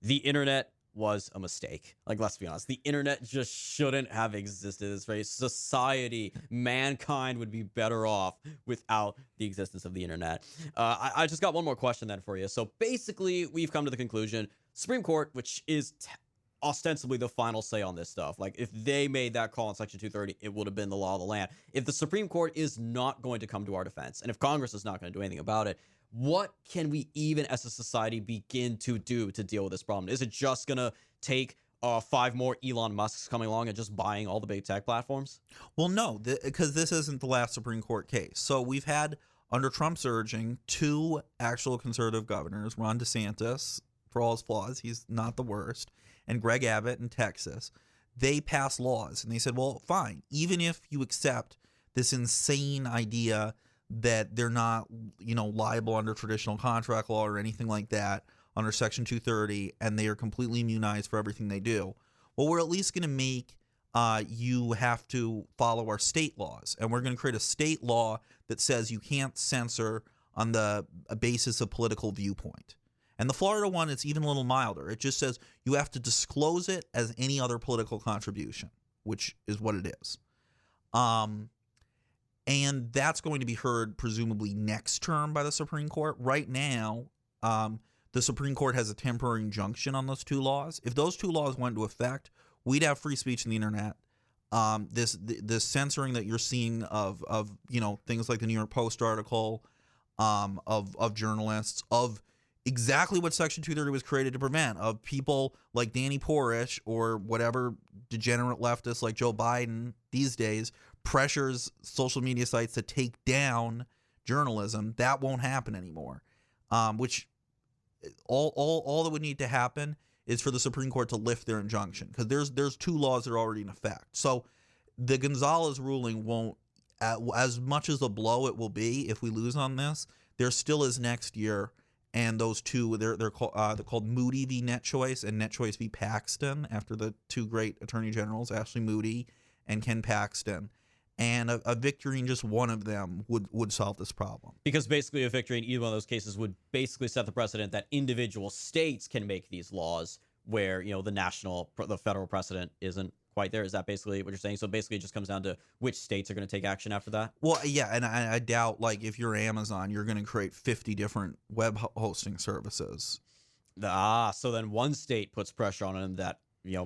The internet was a mistake. Like, let's be honest, the internet just shouldn't have existed. This very society, mankind would be better off without the existence of the internet. I just got one more question then for you. So basically, we've come to the conclusion, Supreme Court, which is ostensibly the final say on this stuff. Like, if they made that call in Section 230, it would have been the law of the land. If the Supreme Court is not going to come to our defense, and if Congress is not going to do anything about it, what can we even as a society begin to do to deal with this problem? Is it just going to take 5 more Elon Musks coming along and just buying all the big tech platforms? Well, no, because this isn't the last Supreme Court case. So we've had, under Trump's urging, 2 actual conservative governors, Ron DeSantis, for all his flaws, he's not the worst, and Greg Abbott in Texas. They passed laws, and they said, well, fine, even if you accept this insane idea that they're not, liable under traditional contract law or anything like that under Section 230, and they are completely immunized for everything they do, well, we're at least going to make you have to follow our state laws, and we're going to create a state law that says you can't censor on the basis of political viewpoint. And the Florida one is even a little milder. It just says you have to disclose it as any other political contribution, which is what it is. And that's going to be heard presumably next term by the Supreme Court. Right now, the Supreme Court has a temporary injunction on those 2 laws. If those 2 laws went into effect, we'd have free speech on the internet. This censoring that you're seeing of things like the New York Post article, of journalists, of exactly what Section 230 was created to prevent, of people like Danny Porish or whatever degenerate leftist like Joe Biden these days pressures social media sites to take down journalism. That won't happen anymore. Which all that would need to happen is for the Supreme Court to lift their injunction, because there's 2 laws that are already in effect. So the Gonzalez ruling won't, as much as a blow it will be if we lose on this, there still is next year. And those 2, they're called Moody v. Net Choice and Net Choice v. Paxton, after the 2 great attorney generals, Ashley Moody and Ken Paxton. And a victory in just one of them would solve this problem. Because basically a victory in either one of those cases would basically set the precedent that individual states can make these laws where, the federal precedent isn't quite there. Is that basically what you're saying? So basically it just comes down to which states are going to take action after that? Well, yeah, and I doubt, like, if you're Amazon, you're going to create 50 different web hosting services. So then one state puts pressure on them that,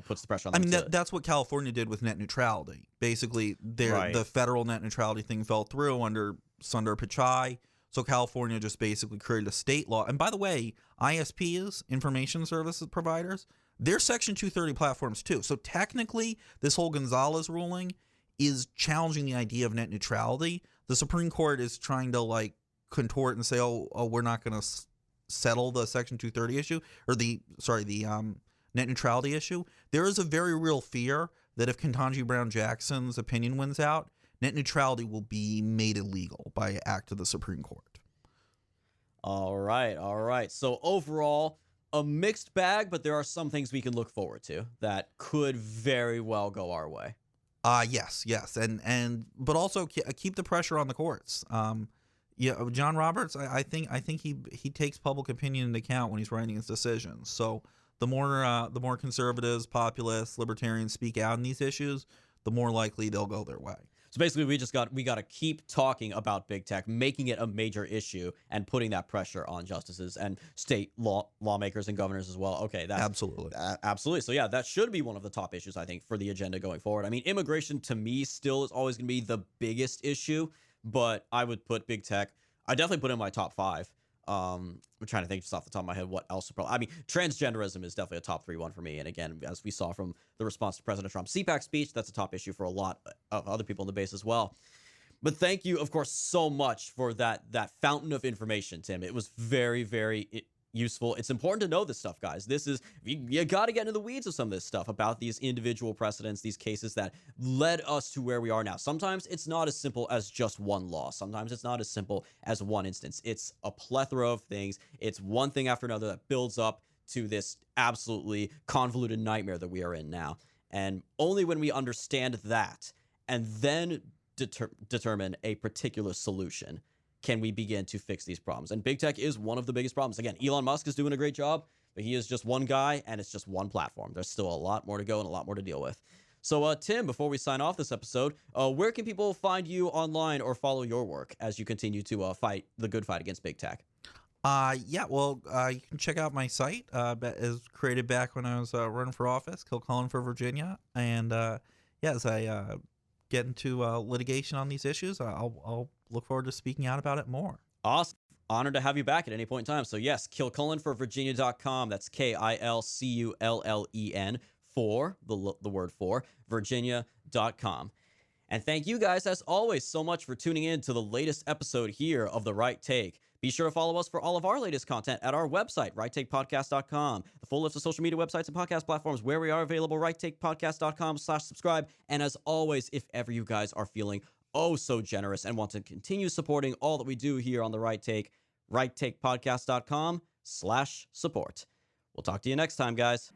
puts the pressure on them. I mean, that's what California did with net neutrality. Basically, the federal net neutrality thing fell through under Sundar Pichai, so California just basically created a state law. And by the way, ISPs, information services providers, they're Section 230 platforms too. So technically, this whole Gonzalez ruling is challenging the idea of net neutrality. The Supreme Court is trying to contort and say, oh, we're not going to settle the Section 230 issue, or the net neutrality issue. There is a very real fear that if Ketanji Brown Jackson's opinion wins out, net neutrality will be made illegal by act of the Supreme Court. All right. So overall, a mixed bag, but there are some things we can look forward to that could very well go our way. Yes, but also keep the pressure on the courts. John Roberts, I think he takes public opinion into account when he's writing his decisions. So the more conservatives, populists, libertarians speak out on these issues, the more likely they'll go their way. So basically, we got to keep talking about big tech, making it a major issue, and putting that pressure on justices and state lawmakers and governors as well. Okay, that's absolutely. So yeah, that should be one of the top issues, I think, for the agenda going forward. I mean, immigration to me still is always going to be the biggest issue, but I would put big tech. I definitely put it in my top 5. I'm trying to think just off the top of my head what else would probably. I mean, transgenderism is definitely a top 3 one for me. And again, as we saw from the response to President Trump's CPAC speech, that's a top issue for a lot of other people in the base as well. But thank you, of course, so much for that fountain of information, Tim. It was very, very useful. It's important to know this stuff, guys. This is, you got to get into the weeds of some of this stuff about these individual precedents, these cases that led us to where we are now. Sometimes it's not as simple as just one law. Sometimes it's not as simple as one instance. It's a plethora of things. It's one thing after another that builds up to this absolutely convoluted nightmare that we are in now. And only when we understand that and then determine a particular solution can we begin to fix these problems. And big tech is one of the biggest problems. Again, Elon Musk is doing a great job. but he is just one guy, and it's just one platform. There's still a lot more to go and a lot more to deal with. So, Tim, before we sign off this episode, where can people find you online or follow your work as you continue to fight the good fight against big tech? You can check out my site. It was created back when I was running for office, Kilcullen for Virginia. And as I get into litigation on these issues, I'll look forward to speaking out about it more. Awesome. Honored to have you back at any point in time. So, yes, kilcullenforvirginia.com. That's KILCULLEN for the word for Virginia.com. And thank you guys, as always, so much for tuning in to the latest episode here of The Right Take. Be sure to follow us for all of our latest content at our website, righttakepodcast.com. The full list of social media websites and podcast platforms where we are available, righttakepodcast.com/subscribe. And as always, if ever you guys are feeling oh so generous and want to continue supporting all that we do here on The Right Take, righttakepodcast.com/support. We'll talk to you next time, guys.